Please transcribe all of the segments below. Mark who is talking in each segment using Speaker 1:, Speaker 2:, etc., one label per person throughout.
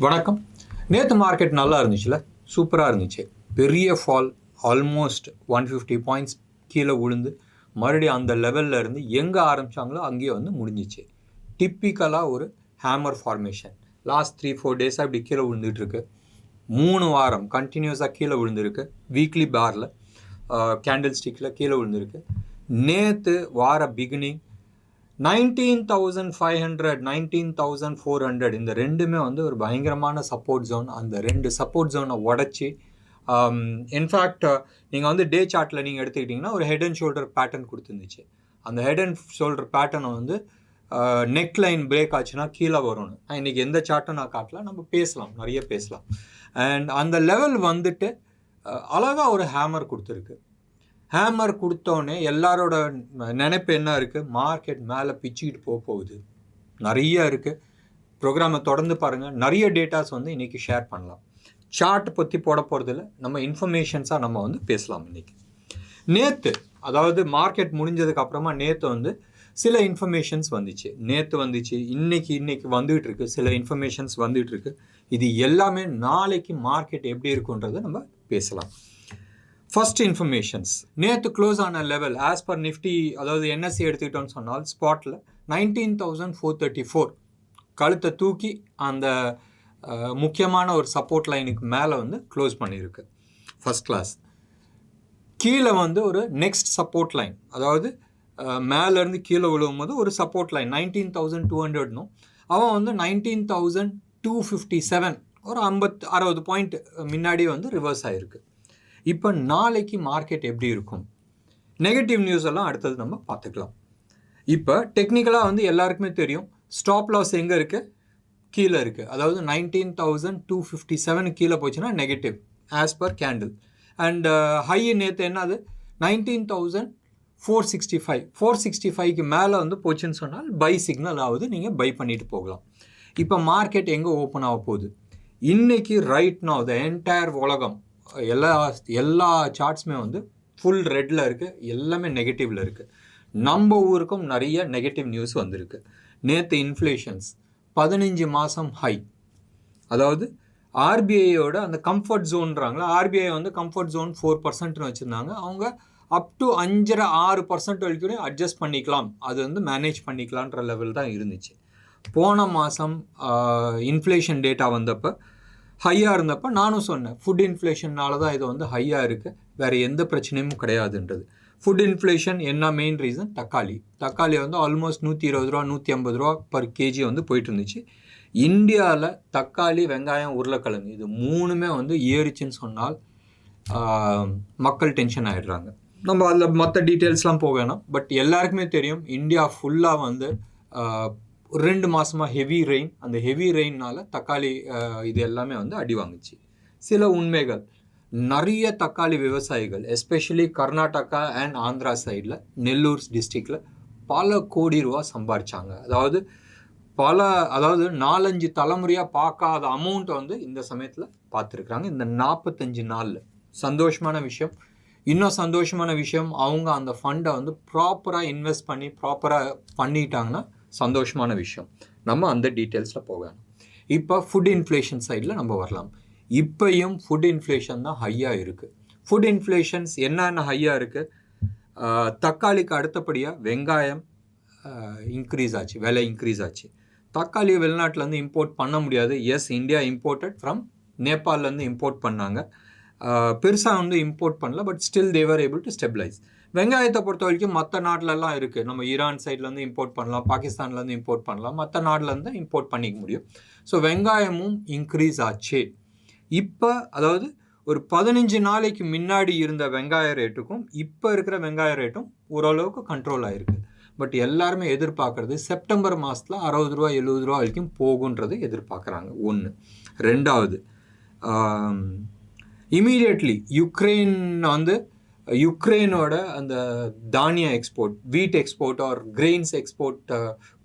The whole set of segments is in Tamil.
Speaker 1: வணக்கம். நேற்று மார்க்கெட் நல்லா இருந்துச்சுல, சூப்பராக இருந்துச்சு. பெரிய ஃபால், ஆல்மோஸ்ட் 150 பாயிண்ட்ஸ் கீழே விழுந்து மறுபடியும் அந்த லெவலில் இருந்து எங்கே ஆரம்பித்தாங்களோ அங்கேயே வந்து முடிஞ்சிச்சு. டிப்பிக்கலாக ஒரு ஹேமர் ஃபார்மேஷன். லாஸ்ட் 3-4 டேஸாக இப்படி கீழே விழுந்துட்டுருக்கு. 3 வாரம் கண்டினியூஸாக கீழே விழுந்திருக்கு. வீக்லி பாரில் கேண்டில் ஸ்டிக்கில் கீழே விழுந்திருக்கு. நேற்று வார பிகினிங் 19,500 19,400 இந்த ரெண்டுமே வந்து ஒரு பயங்கரமான சப்போர்ட் ஜோன். அந்த ரெண்டு சப்போர்ட் ஜோனை உடச்சி இன்ஃபேக்ட் நீங்கள் வந்து டே சார்ட்டில் நீங்கள் எடுத்துக்கிட்டிங்கன்னா ஒரு ஹெட் அண்ட் ஷோல்டர் பேட்டர்ன் கொடுத்துருந்துச்சு. அந்த ஹெட் அண்ட் ஷோல்டர் பேட்டர்னை வந்து நெக் லைன் பிரேக் ஆச்சுன்னா கீழே வரும்னு. இன்றைக்கி எந்த சார்ட்டும் நான் காட்டல, நம்ம பேசலாம், நிறைய பேசலாம். அண்ட் அந்த லெவல் வந்துட்டு அழகாக ஒரு ஹேமர் கொடுத்துருக்கு. ஹேமர் கொடுத்தோடனே எல்லாரோட நினைப்பு என்ன இருக்குது, மார்க்கெட் மேலே பிச்சுக்கிட்டு போகுது. நிறைய இருக்குது. ப்ரோக்ராமை தொடர்ந்து பாருங்கள். நிறைய டேட்டாஸ் வந்து இன்றைக்கி ஷேர் பண்ணலாம். சார்ட் பற்றி போட போகிறதில்ல, நம்ம இன்ஃபர்மேஷன்ஸாக நம்ம வந்து பேசலாம். இன்றைக்கி நேற்று அதாவது மார்க்கெட் முடிஞ்சதுக்கு அப்புறமா நேற்று வந்து சில இன்ஃபர்மேஷன்ஸ் வந்துச்சு. இன்னைக்கு வந்துகிட்டு இருக்கு. சில இன்ஃபர்மேஷன்ஸ் வந்துகிட்டு இருக்கு. இது எல்லாமே நாளைக்கு மார்க்கெட் எப்படி இருக்குன்றதை நம்ம பேசலாம். ஃபர்ஸ்ட் இன்ஃபர்மேஷன்ஸ், நேற்று க்ளோஸ் ஆன லெவல் ஆஸ் பர் நிஃப்டி, அதாவது என்எஸ்சி எடுத்துக்கிட்டோன்னு சொன்னால் ஸ்பாட்டில் 19,434 கழுத்தை தூக்கி அந்த முக்கியமான ஒரு சப்போர்ட் லைனுக்கு மேலே வந்து க்ளோஸ் பண்ணியிருக்கு. First class. கீழே வந்து ஒரு நெக்ஸ்ட் சப்போர்ட் லைன், அதாவது மேலேருந்து கீழே விழுவும்போது ஒரு சப்போர்ட் லைன் 19,200னும் அவன் வந்து 19,257 ஒரு 60 பாயிண்ட் முன்னாடி வந்து ரிவர்ஸ் ஆகிருக்கு. இப்போ நாளைக்கு மார்க்கெட் எப்படி இருக்கும்? நெகட்டிவ் நியூஸ் எல்லாம் அடுத்தது நம்ம பார்த்துக்கலாம். இப்போ டெக்னிக்கலாக வந்து எல்லாருக்குமே தெரியும் ஸ்டாப் லாஸ் எங்கே இருக்குது, கீழே இருக்குது. அதாவது 19,257 கீழே போச்சுன்னா negative as per candle. And high நேற்று என்னது 19,465 465க்கு மேலே வந்து போச்சுன்னு சொன்னால் பை சிக்னல் ஆகுது, நீங்கள் பை பண்ணிட்டு போகலாம். இப்போ மார்க்கெட் எங்கே ஓப்பன் ஆக போகுது? இன்றைக்கி ரைட் நவ் த என்டையர் உலகம் எல்லா சார்ட்ஸுமே வந்து ஃபுல் ரெட்டில் இருக்குது, எல்லாமே நெகட்டிவில் இருக்குது. நம்ம ஊருக்கும் நிறைய நெகட்டிவ் நியூஸ் வந்திருக்கு. நேற்று இன்ஃப்ளேஷன்ஸ் 15 மாதம் ஹை. அதாவது ஆர்பிஐயோட அந்த கம்ஃபர்ட் ஜோன்றாங்களா, ஆர்பிஐ வந்து கம்ஃபர்ட் ஜோன் 4%ன்னு வச்சுருந்தாங்க. அவங்க அப் டு 5.5-6% வரைக்கும் அட்ஜஸ்ட் பண்ணிக்கலாம், அது வந்து மேனேஜ் பண்ணிக்கலான்ற லெவல் தான் இருந்துச்சு. போன மாதம் இன்ஃப்ளேஷன் டேட்டா வந்தப்போ ஹையாக இருந்தப்போ நானும் சொன்னேன், ஃபுட் இன்ஃப்ளேஷன்னால தான் இது வந்து ஹையாக இருக்குது, வேறு எந்த பிரச்சனையும் கிடையாதுன்றது. ஃபுட் இன்ஃப்ளேஷன் என்ன மெயின் ரீசன்? தக்காளி வந்து ஆல்மோஸ்ட் 120 ரூபா 150 ரூபா பர் கேஜி வந்து போயிட்டு இருந்துச்சு. இந்தியாவில் தக்காளி, வெங்காயம், உருளைக்கிழங்கு இது மூணுமே வந்து ஏறிச்சுன்னு சொன்னால் மக்கள் டென்ஷன் ஆகிடுறாங்க. நம்ம அதில் மற்ற டீட்டெயில்ஸ்லாம் போக வேணாம். பட் எல்லாருக்குமே தெரியும் இந்தியா ஃபுல்லாக வந்து 2 மாதமாக ஹெவி ரெயின். அந்த ஹெவி ரெயின்னால் தக்காளி இது எல்லாமே வந்து அடி வாங்குச்சு. சில உண்மைகள், நிறைய தக்காளி விவசாயிகள் எஸ்பெஷலி கர்நாடகா அண்ட் ஆந்திரா சைடில் நெல்லூர் டிஸ்ட்ரிக்டில் பல கோடி ரூபா சம்பாதிச்சாங்க. அதாவது 4-5 தலைமுறையாக பார்க்காத அமௌண்ட்டை வந்து இந்த சமயத்தில் பார்த்துருக்குறாங்க, இந்த 45 நாளில். சந்தோஷமான விஷயம். இன்னும் சந்தோஷமான விஷயம், அவங்க அந்த ஃபண்டை வந்து ப்ராப்பராக இன்வெஸ்ட் பண்ணி ப்ராப்பராக பண்ணிட்டாங்கன்னா சந்தோஷமான விஷயம். நம்ம அந்த டீட்டெயில்ஸில் போகலாம். இப்போ ஃபுட் இன்ஃப்ளேஷன் சைடில் நம்ம வரலாம். இப்போயும் ஃபுட் இன்ஃப்ளேஷன் தான் ஹையாக இருக்குது. ஃபுட் இன்ஃப்ளேஷன்ஸ் என்னென்ன ஹையாக இருக்குது? தக்காளிக்கு அடுத்தபடியாக வெங்காயம் இன்க்ரீஸ் ஆச்சு, விலை இன்க்ரீஸ் ஆச்சு. தக்காளி வெளிநாட்டிலேருந்து இம்போர்ட் பண்ண முடியாது. எஸ், இந்தியா இம்போர்ட்டட் ஃப்ரம் நேபாளிலேருந்து இம்போர்ட் பண்ணாங்க. பெருசாக வந்து இம்போர்ட் பண்ணல, but still they are able to stabilise. வெங்காயத்தை பொறுத்த வரைக்கும் மற்ற நாட்டிலலாம் இருக்குது. நம்ம ஈரான் சைட்லேருந்து இம்போர்ட் பண்ணலாம், பாகிஸ்தான்லேருந்து இம்போர்ட் பண்ணலாம், மற்ற நாட்டிலேருந்து இம்போர்ட் பண்ணிக்க முடியும். ஸோ வெங்காயமும் இன்க்ரீஸ் ஆச்சு. இப்போ அதாவது ஒரு 15 நாளைக்கு முன்னாடி இருந்த வெங்காய ரேட்டுக்கும் இப்போ இருக்கிற வெங்காய ரேட்டும் ஓரளவுக்கு கண்ட்ரோல் ஆகிருக்கு. பட் எல்லாருமே எதிர்பார்க்குறது செப்டம்பர் மாதத்தில் 60 ரூபா 70 ரூபா வரைக்கும் போகுன்றது எதிர்பார்க்குறாங்க. ஒன்று. ரெண்டாவது, இமீடியட்லி யுக்ரைனோட அந்த தானிய எக்ஸ்போர்ட், வீட் எக்ஸ்போர்ட் ஆர் கிரெயின்ஸ் எக்ஸ்போர்ட்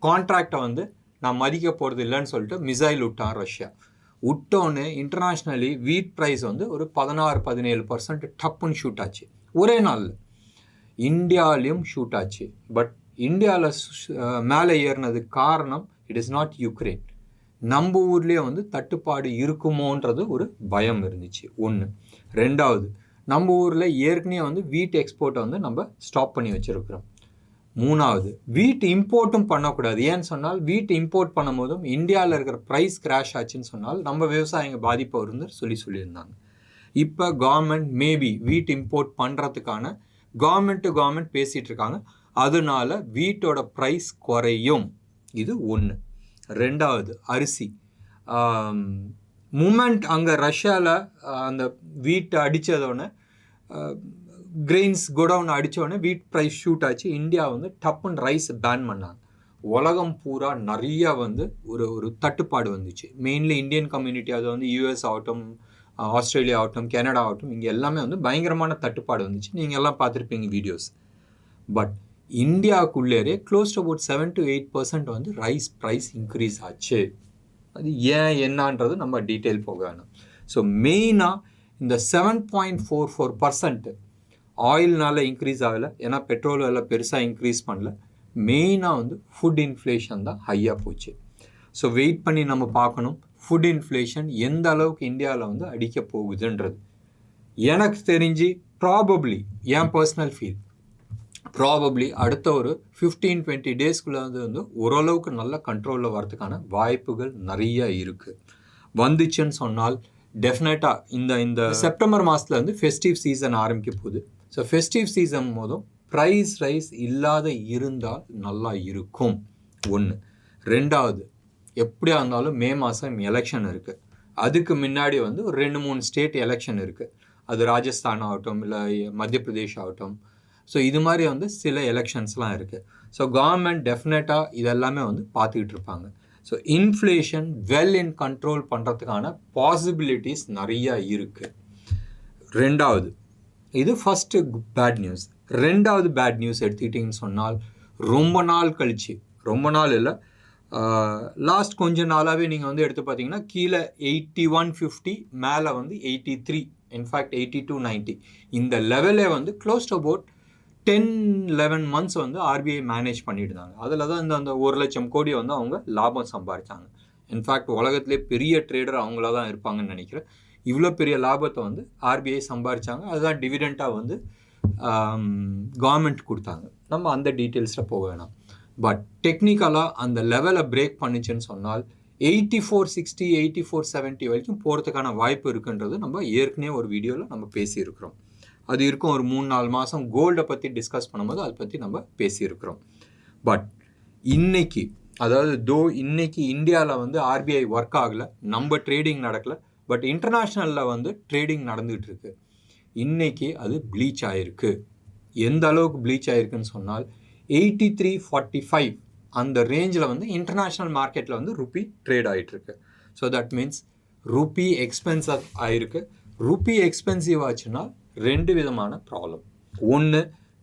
Speaker 1: கான்ட்ராக்டை வந்து நான் மதிக்க போகிறது இல்லைன்னு சொல்லிட்டு மிசைல் விட்டான் ரஷ்யா. விட்டோன்னு இன்டர்நேஷ்னலி வீட் ப்ரைஸ் வந்து ஒரு 16-17% டப்புன்னு ஷூட் ஆச்சு ஒரே நாளில். இந்தியாவிலையும் ஷூட் ஆச்சு. பட் இந்தியாவில் மேலே ஏறினதுக்கு காரணம் இட் இஸ் நாட் யுக்ரைன். நம்ம ஊர்லேயே வந்து தட்டுப்பாடு இருக்குமோன்றது ஒரு பயம் இருந்துச்சு. ஒன்று. ரெண்டாவது, நம்ம ஊரில் ஏற்கனவே வந்து வீட் எக்ஸ்போர்ட்டை வந்து நம்ம ஸ்டாப் பண்ணி வச்சுருக்கிறோம். மூணாவது, வீட் இம்போர்ட்டும் பண்ணக்கூடாது. ஏன்னு சொன்னால் வீட் இம்போர்ட் பண்ணும் போதும் இந்தியாவில் இருக்கிற ப்ரைஸ் கிராஷ் ஆச்சுன்னு சொன்னால் நம்ம விவசாயிங்க பாதிப்பு வரும்னு சொல்லியிருந்தாங்க. இப்போ கவர்மெண்ட் மேபி வீட் இம்போர்ட் பண்ணுறதுக்கான கவர்மெண்ட் டு கவர்மெண்ட் பேசிகிட்டு இருக்காங்க. அதனால வீட்டோட ப்ரைஸ் குறையும். இது ஒன்று. ரெண்டாவது, அரிசி மூமெண்ட் அங்கே ரஷ்யாவில் அந்த வீட்டை அடித்ததோடனே கிரெயின்ஸ் குடவுன் அடித்தோடனே வீட் ப்ரைஸ் ஷூட் ஆச்சு. இந்தியா வந்து டப்புன்னு ரைஸ் பேன் பண்ணாங்க. உலகம் பூரா நிறையா வந்து ஒரு தட்டுப்பாடு வந்துச்சு. மெயின்லி இந்தியன் கம்யூனிட்டி, அது வந்து யூஎஸ் ஆகட்டும், ஆஸ்திரேலியா ஆகட்டும், கனடா ஆகட்டும், இங்கே எல்லாமே வந்து பயங்கரமான தட்டுப்பாடு வந்துச்சு. நீங்கள் எல்லாம் பார்த்துருப்பீங்க வீடியோஸ். பட் இந்தியாவுக்குள்ளேயே க்ளோஸ் டு அபவுட் 7 to 8% வந்து ரைஸ் ப்ரைஸ் இன்க்ரீஸ் ஆச்சு. அது ஏன் என்னன்றது நம்ம டீட்டெயில் போக வேணும். ஸோ மெயினாக இந்த 7.44% ஆயில்னால இன்க்ரீஸ் ஆகலை, ஏன்னா பெட்ரோல் எல்லாம் பெருசாக இன்க்ரீஸ் பண்ணல. மெயினாக வந்து ஃபுட் இன்ஃப்ளேஷன் தான் ஹையாக போச்சு. ஸோ வெயிட் பண்ணி நம்ம பார்க்கணும் ஃபுட் இன்ஃப்ளேஷன் எந்த அளவுக்கு இந்தியாவில் வந்து அடிக்க போகுதுன்றது. எனக்கு தெரிஞ்சு ப்ராபப்ளி, என் பர்சனல் ஃபீல், ப்ராபப்ளி அடுத்த ஒரு 15-20 டேஸ்க்குள்ளே வந்து ஓரளவுக்கு நல்ல கண்ட்ரோலில் வரதுக்கான வாய்ப்புகள் நிறைய இருக்குது. வந்துச்சுன்னு சொன்னால் டெஃபினட்டாக இந்த செப்டம்பர் மாதத்தில் வந்து ஃபெஸ்டிவ் சீசன் ஆரம்பிக்க போகுது. ஸோ ஃபெஸ்டிவ் சீசன் போதும் ப்ரைஸ் ரைஸ் இல்லாத இருந்தால் நல்லா இருக்கும். ஒன்று. ரெண்டாவது, எப்படியா இருந்தாலும் மே மாதம் எலெக்ஷன் இருக்குது. அதுக்கு முன்னாடி வந்து ஒரு 2-3 ஸ்டேட் எலெக்ஷன் இருக்குது. அது ராஜஸ்தான் ஆகட்டும், இல்லை மத்திய பிரதேஷ் ஆகட்டும். ஸோ இது மாதிரி வந்து சில எலெக்ஷன்ஸ்லாம் இருக்குது. ஸோ கவர்மெண்ட் டெஃபினட்டாக இதெல்லாமே வந்து பார்த்துக்கிட்டு இருப்பாங்க. So inflation well in control பண்ணுறதுக்கான பாசிபிலிட்டிஸ் நிறையா இருக்குது. ரெண்டாவது, இது ஃபஸ்ட்டு பேட் நியூஸ். ரெண்டாவது பேட் நியூஸ் எடுத்துக்கிட்டிங்கன்னு சொன்னால், ரொம்ப நாள் கழிச்சு, ரொம்ப நாள் இல்லை, லாஸ்ட் கொஞ்ச நாளாகவே நீங்கள் வந்து எடுத்து பார்த்தீங்கன்னா கீழே 8150, மேலே வந்து 83, இன்ஃபேக்ட் 8290 இந்த லெவலே வந்து க்ளோஸ் டு அபவுட் 10-11 months வந்து ஆர்பிஐ மேனேஜ் பண்ணிட்டு இருந்தாங்க. அதில் தான் அந்த 1 லட்சம் கோடி வந்து அவங்க லாபம் சம்பாதிச்சாங்க. இன்ஃபேக்ட் உலகத்திலே பெரிய ட்ரேடர் அவங்கள தான் இருப்பாங்கன்னு நினைக்கிறேன். இவ்வளோ பெரிய லாபத்தை வந்து ஆர்பிஐ சம்பாதிச்சாங்க. அதுதான் டிவிடெண்ட்டாக வந்து கவர்மெண்ட் கொடுத்தாங்க. நம்ம அந்த டீட்டெயில்ஸில் போக வேணாம். பட் டெக்னிக்கலாக அந்த லெவலை பிரேக் பண்ணிச்சுன்னு சொன்னால் 8460, 8470 வரைக்கும் போகிறதுக்கான வாய்ப்பு இருக்குன்றது நம்ம ஏற்கனவே ஒரு வீடியோவில் நம்ம பேசியிருக்கிறோம். அது இருக்கும் ஒரு 3-4 மாதம் கோல்டை பற்றி டிஸ்கஸ் பண்ணும்போது அதை பற்றி நம்ம பேசியிருக்கிறோம். பட் இன்னைக்கு, அதாவது இன்னைக்கு இந்தியாவில் வந்து ஆர்பிஐ ஒர்க் ஆகலை, நம்ம ட்ரேடிங் நடக்கலை. பட் இன்டர்நேஷ்னலில் வந்து ட்ரேடிங் நடந்துகிட்டு இருக்கு. இன்னைக்கு அது ப்ளீச் ஆகிருக்கு. எந்த அளவுக்கு ப்ளீச் ஆகிருக்குன்னு சொன்னால் 83.45 அந்த ரேஞ்சில் வந்து இன்டர்நேஷ்னல் மார்க்கெட்டில் வந்து ருப்பி ட்ரேட் ஆகிட்டுருக்கு. So that means rupee expensive ஆகிருக்கு. ருப்பி எக்ஸ்பென்சிவ் ஆச்சுன்னா 2 விதமான ப்ராப்ளம். ஒன்று,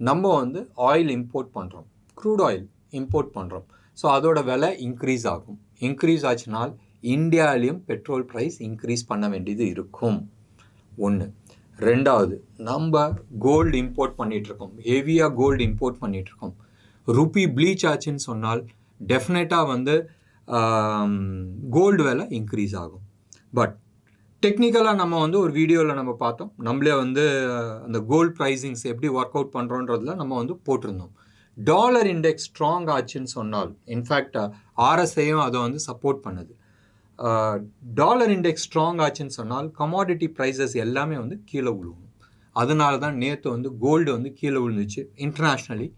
Speaker 1: நம்ம வந்து ஆயில் இம்போர்ட் பண்ணுறோம், க்ரூட் ஆயில் இம்போர்ட் பண்ணுறோம். ஸோ அதோட விலை இன்க்ரீஸ் ஆகும். இன்க்ரீஸ் ஆச்சுனால் இந்தியாவிலையும் பெட்ரோல் ப்ரைஸ் இன்க்ரீஸ் பண்ண வேண்டியது இருக்கும். ஒன்று. ரெண்டாவது, நம்ம கோல்டு இம்போர்ட் பண்ணிகிட்ருக்கோம், ஹெவியாக கோல்டு இம்போர்ட் பண்ணிகிட்ருக்கோம். ருப்பி ப்ளீச் ஆச்சுன்னு சொன்னால் டெஃபினட்டாக வந்து கோல்டு விலை இன்க்ரீஸ் ஆகும். பட் டெக்னிக்கலாக நம்ம வந்து ஒரு வீடியோவில் நம்ம பார்த்தோம், நம்மளே வந்து அந்த கோல்டு ப்ரைஸிங்ஸ் எப்படி ஒர்க் அவுட் பண்ணுறோன்றதுல நம்ம வந்து போட்டிருந்தோம். டாலர் இண்டெக்ஸ் ஸ்ட்ராங் ஆச்சுன்னு சொன்னால், இன்ஃபேக்ட் ஆர்எஸ்ஐயும் அதை வந்து சப்போர்ட் பண்ணுது. டாலர் இண்டெக்ஸ் ஸ்ட்ராங் ஆச்சுன்னு சொன்னால் கமாடிட்டி ப்ரைஸஸ் எல்லாமே வந்து கீழே விழுவும். அதனால தான் நேற்று வந்து கோல்டு வந்து கீழே விழுந்துச்சு. இன்டர்நேஷ்னலி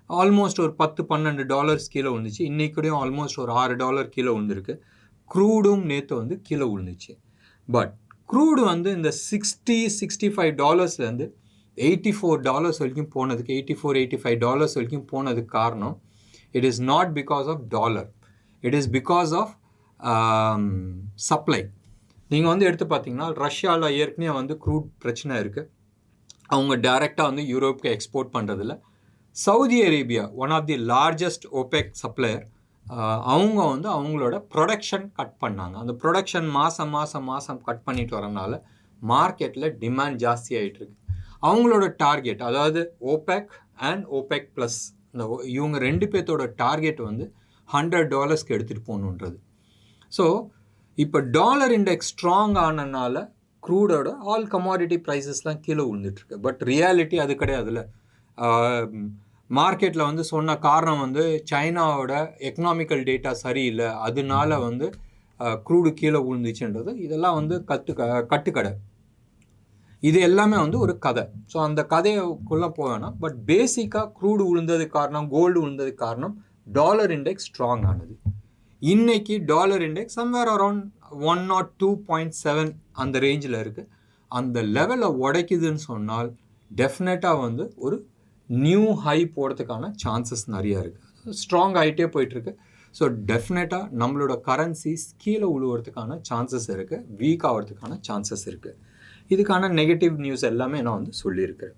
Speaker 1: ஆல்மோஸ்ட் ஒரு $10-12 கீழே விழுந்துச்சு. இன்றைக்கூடையும் ஆல்மோஸ்ட் ஒரு $6 கீழே விழுந்திருக்கு. க்ரூடும் நேற்று வந்து கீழே விழுந்துச்சு. பட் க்ரூடு வந்து இந்த $60-65 $84 வரைக்கும் போனதுக்கு, $84-85 வரைக்கும் போனதுக்கு காரணம், it is not because of dollar, it is because of supply. நீங்கள் வந்து எடுத்து பார்த்தீங்கன்னா ரஷ்யாவில் ஏற்கனவே வந்து க்ரூட் பிரச்சனை இருக்குது. அவங்க டைரெக்டாக வந்து யூரோப்புக்கு எக்ஸ்போர்ட் பண்ணுறதில்ல. Saudi Arabia, one of the largest OPEC supplier, அவங்க வந்து அவங்களோட ப்ரொடக்ஷன் கட் பண்ணாங்க. அந்த ப்ரொடக்ஷன் மாதம் கட் பண்ணிட்டு வரனால மார்க்கெட்டில் டிமாண்ட் ஜாஸ்தி ஆகிட்டுருக்கு. அவங்களோட டார்கெட், அதாவது ஓபெக் அண்ட் ஓபெக் ப்ளஸ், இவங்க 2 பேர்த்தோட டார்கெட் வந்து $100 எடுத்துகிட்டு போகணுன்றது. ஸோ இப்போ டாலர் இண்டெக்ஸ் ஸ்ட்ராங் ஆனனால க்ரூடோட ஆல் கமாடிட்டி ப்ரைஸஸ்லாம் கீழே விழுந்துட்டுருக்கு. பட் ரியாலிட்டி அது கிடையாதுல்ல. மார்க்கெட்டில் வந்து சொன்ன காரணம் வந்து சைனாவோட எக்கனாமிக்கல் டேட்டா சரியில்லை, அதனால வந்து க்ரூடு கீழே விழுந்துச்சுன்றது இதெல்லாம் வந்து கட்டுக்கடை. இது எல்லாமே வந்து ஒரு கதை. ஸோ அந்த கதைக்குள்ளே போவேன்னா, பட் பேசிக்காக க்ரூடு விழுந்ததுக்கு காரணம், கோல்டு விழுந்ததுக்கு காரணம் டாலர் இண்டெக்ஸ் ஸ்ட்ராங் ஆனது. இன்னைக்கு டாலர் இண்டெக்ஸ் சம்வேர் அரௌண்ட் 102.7 அந்த ரேஞ்சில் இருக்குது. அந்த லெவலை உடைக்குதுன்னு சொன்னால் டெஃபினட்டாக வந்து ஒரு நியூ ஹை போகிறதுக்கான சான்சஸ் நிறையா இருக்குது. ஸ்ட்ராங் ஆகிட்டே போயிட்டுருக்கு. ஸோ டெஃபினட்டாக நம்மளோட கரன்சிஸ் கீழே விழுவுறதுக்கான சான்சஸ் இருக்குது, வீக் ஆகிறதுக்கான சான்சஸ் இருக்குது. இதுக்கான நெகட்டிவ் நியூஸ் எல்லாமே நான் வந்து சொல்லியிருக்கிறேன்.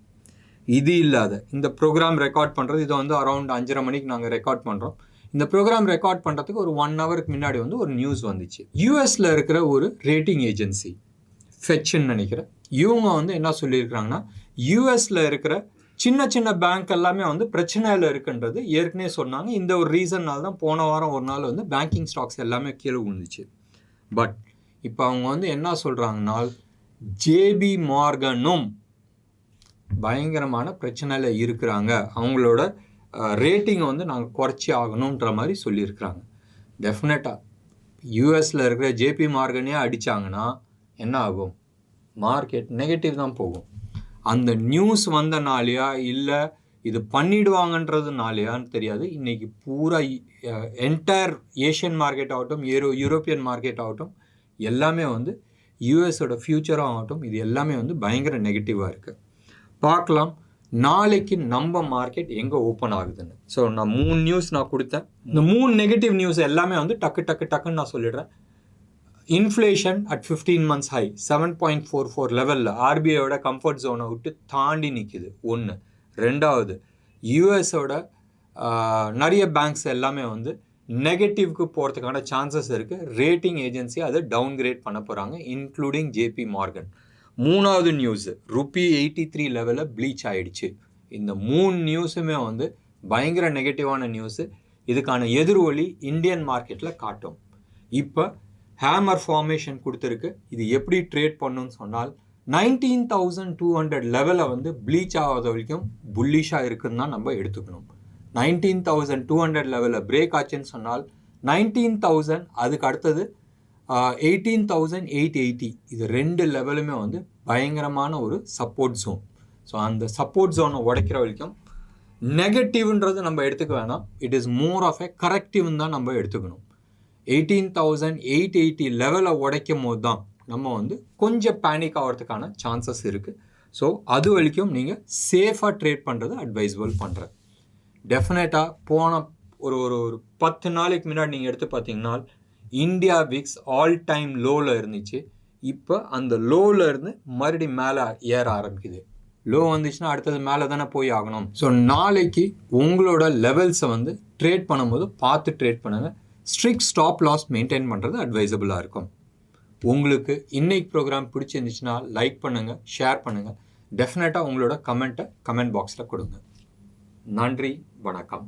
Speaker 1: இது இல்லாத இந்த ப்ரோக்ராம் ரெக்கார்ட் பண்ணுறது, இதை வந்து அரௌண்ட் 5:30 மணிக்கு நாங்கள் ரெக்கார்ட் பண்ணுறோம். இந்த ப்ரோக்ராம் ரெக்கார்ட் பண்ணுறதுக்கு ஒரு 1 ஹவருக்கு முன்னாடி வந்து ஒரு நியூஸ் வந்துச்சு. யூஎஸில் இருக்கிற ஒரு ரேட்டிங் ஏஜென்சி ஃபெட்ச்ன்னு நினைக்கிறேன், இவங்க வந்து என்ன சொல்லியிருக்கிறாங்கன்னா, யூஎஸில் இருக்கிற சின்ன சின்ன பேங்க் எல்லாமே வந்து பிரச்சனையில் இருக்குன்றது ஏற்கனவே சொன்னாங்க. இந்த ஒரு ரீசன்னால் தான் போன வாரம் ஒரு நாள் வந்து பேங்கிங் ஸ்டாக்ஸ் எல்லாமே கீழே விழுந்துச்சு. பட் இப்போ அவங்க வந்து என்ன சொல்கிறாங்கன்னா, ஜேபி மார்கனும் பயங்கரமான பிரச்சனையில் இருக்கிறாங்க, அவங்களோட ரேட்டிங்கை வந்து நாங்கள் குறைச்சி ஆகணுன்ற மாதிரி சொல்லியிருக்கிறாங்க. டெஃபினட்டாக யூஎஸில் இருக்கிற ஜேபி மார்கனே அடித்தாங்கன்னா என்ன ஆகும்? மார்க்கெட் நெகட்டிவ் தான் போகும். அந்த நியூஸ் வந்தனாலையா இல்லை இது பண்ணிடுவாங்கன்றதுனாலையான்னு தெரியாது, இன்றைக்கி பூரா என்டையர் ஏஷியன் மார்க்கெட் ஆகட்டும், யூரோப்பியன் மார்க்கெட் ஆகட்டும், எல்லாமே வந்து யூஎஸோட ஃப்யூச்சராக ஆகட்டும், இது எல்லாமே வந்து பயங்கர நெகட்டிவாக இருக்குது. பார்க்கலாம் நாளைக்கு நம்ம மார்க்கெட் எங்கே ஓப்பன் ஆகுதுன்னு. ஸோ நான் 3 நியூஸ் நான் கொடுத்தேன். இந்த 3 நெகட்டிவ் நியூஸ் எல்லாமே வந்து டக்குன்னு நான் சொல்லிடுறேன். இன்ஃப்ளேஷன் அட் 15 months ஹை 7.44 லெவலில் ஆர்பிஐயோட கம்ஃபர்ட் ஜோனை விட்டு தாண்டி நிற்கிது. 1. 2வது, யூஎஸோட நிறைய பேங்க்ஸ் எல்லாமே வந்து நெகட்டிவ்க்கு போகிறதுக்கான சான்சஸ் இருக்குது. ரேட்டிங் ஏஜென்சி அதை டவுன்கிரேட் பண்ண போகிறாங்க, இன்க்ளூடிங் ஜேபி மார்கன். 3வது நியூஸ், ருப்பி 83 லெவலில் ப்ளீச் ஆகிடுச்சு. இந்த 3 நியூஸுமே வந்து பயங்கர நெகட்டிவான நியூஸு. இதுக்கான எதிர்வொலி இந்தியன் மார்க்கெட்டில் காட்டும். இப்போ ஹேமர் ஃபார்மேஷன் கொடுத்துருக்கு. இது எப்படி ட்ரேட் பண்ணுன்னு சொன்னால் 19,200 லெவலை வந்து ப்ளீச் ஆகாத வரைக்கும் புல்லிஷாக இருக்குன்னு தான் நம்ம எடுத்துக்கணும். 19,200 லெவலில் பிரேக் ஆச்சுன்னு சொன்னால் 19,000, அதுக்கு அடுத்தது 18,880, இது 2 லெவலுமே வந்து பயங்கரமான ஒரு சப்போர்ட் ஜோன். ஸோ அந்த சப்போர்ட் ஜோனை உடைக்கிற வரைக்கும் நெகட்டிவ்ன்றது நம்ம எடுத்துக்க வேணாம், it is more of a கரெக்டிவ்னு தான் நம்ம எடுத்துக்கணும். 18,880 லெவலை உடைக்கும் போது தான் நம்ம வந்து கொஞ்சம் பேனிக் ஆகிறதுக்கான சான்சஸ் இருக்குது. ஸோ அது வரைக்கும் நீங்கள் சேஃபாக ட்ரேட் பண்ணுறது அட்வைசபிள் பண்ணுறேன். டெஃபினட்டாக போன ஒரு 10 நாளைக்கு முன்னாடி நீங்கள் எடுத்து பார்த்தீங்கன்னா இந்தியா விக்ஸ் ஆல் டைம் லோவில் இருந்துச்சு. இப்போ அந்த லோவில் இருந்து மறுபடியும் மேலே ஏற ஆரம்பிக்குது. லோ வந்துச்சுன்னா அடுத்தது மேலே தானே போய் ஆகணும். ஸோ நாளைக்கு உங்களோட லெவல்ஸை வந்து ட்ரேட் பண்ணும்போது பார்த்து ட்ரேட் பண்ணுங்கள். ஸ்ட்ரிக்ட் ஸ்டாப் லாஸ் மெயின்டைன் பண்ணுறது அட்வைசபிளாக இருக்கும். உங்களுக்கு இன்னைக்கு ப்ரோக்ராம் பிடிச்சிருந்துச்சுன்னா லைக் பண்ணுங்கள், ஷேர் பண்ணுங்கள். டெஃபினட்டாக உங்களோட கமெண்ட் பாக்ஸில் கொடுங்க. நன்றி, வணக்கம்.